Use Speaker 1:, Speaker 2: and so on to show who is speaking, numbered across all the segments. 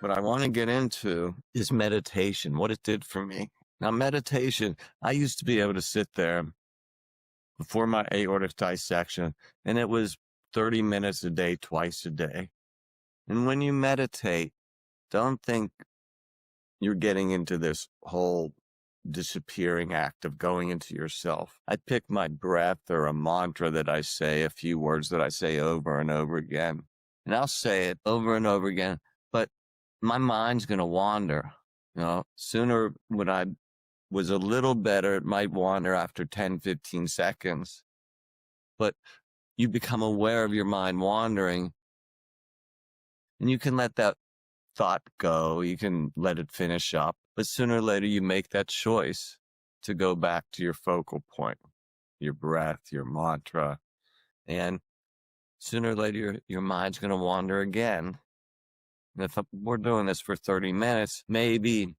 Speaker 1: what I want to get into is meditation, what it did for me. Now, meditation, I used to be able to sit there before my aortic dissection, and it was 30 minutes a day, twice a day. And when you meditate, don't think you're getting into this whole disappearing act of going into yourself. I pick my breath or a mantra that I say, a few words that I say over and over again. And I'll say it over and over again, but my mind's going to wander. Sooner when I was a little better, it might wander after 10, 15 seconds. But you become aware of your mind wandering, and you can let that thought go. You can let it finish up. But sooner or later, you make that choice to go back to your focal point, your breath, your mantra. And sooner or later, your mind's going to wander again. And if we're doing this for 30 minutes, maybe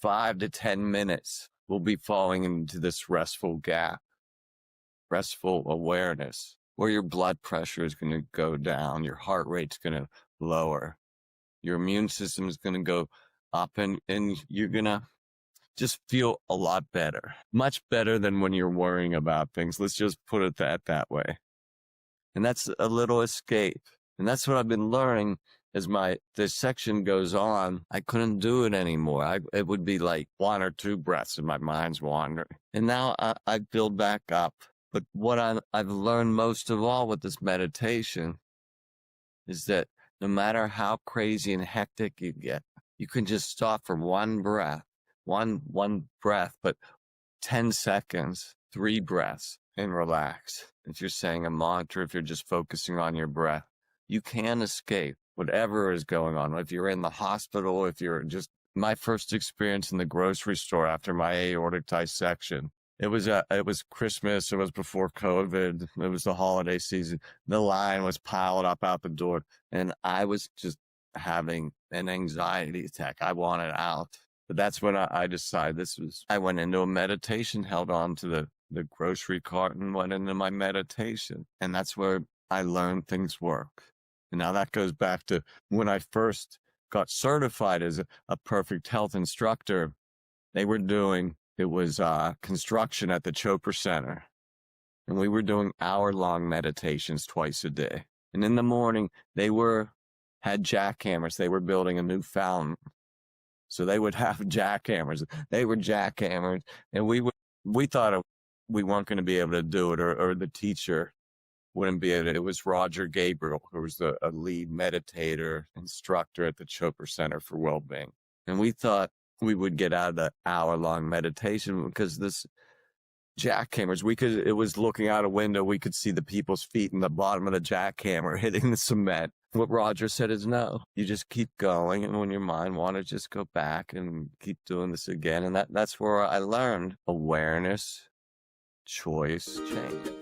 Speaker 1: 5 to 10 minutes, we'll be falling into this restful gap, restful awareness, where your blood pressure is going to go down, your heart rate's going to lower, your immune system is going to go up, and you're going to just feel a lot better, much better than when you're worrying about things. Let's just put it that way. And that's a little escape. And that's what I've been learning as my dissection goes on. I couldn't do it anymore. It would be like 1 or 2 breaths and my mind's wandering. And now I build back up. But what I've learned most of all with this meditation is that no matter how crazy and hectic you get, you can just stop for one breath, one breath, but 10 seconds, 3 breaths, and relax. If you're saying a mantra, if you're just focusing on your breath, you can escape whatever is going on. If you're in the hospital, if you're just, my first experience in the grocery store after my aortic dissection, it was Christmas. It was before COVID. It was the holiday season. The line was piled up out the door, and I was just having an anxiety attack. I wanted out. But that's when I decided I went into a meditation, held on to the grocery cart and went into my meditation. And that's where I learned things work. And now that goes back to when I first got certified as a perfect health instructor. It was construction at the Chopra Center. And we were doing hour-long meditations twice a day. And in the morning, they had jackhammers. They were building a new fountain. So they would have jackhammers. They were jackhammers. And we thought we weren't going to be able to do it, or the teacher wouldn't be able to. It was Roger Gabriel, who was a lead meditator, instructor at the Chopra Center for Wellbeing. And we thought we would get out of the hour-long meditation because this jackhammers, it was looking out a window, we could see the people's feet in the bottom of the jackhammer hitting the cement. What Roger said is no, you just keep going, and when your mind wanders, just go back and keep doing this again. And that's where I learned awareness, choice, change.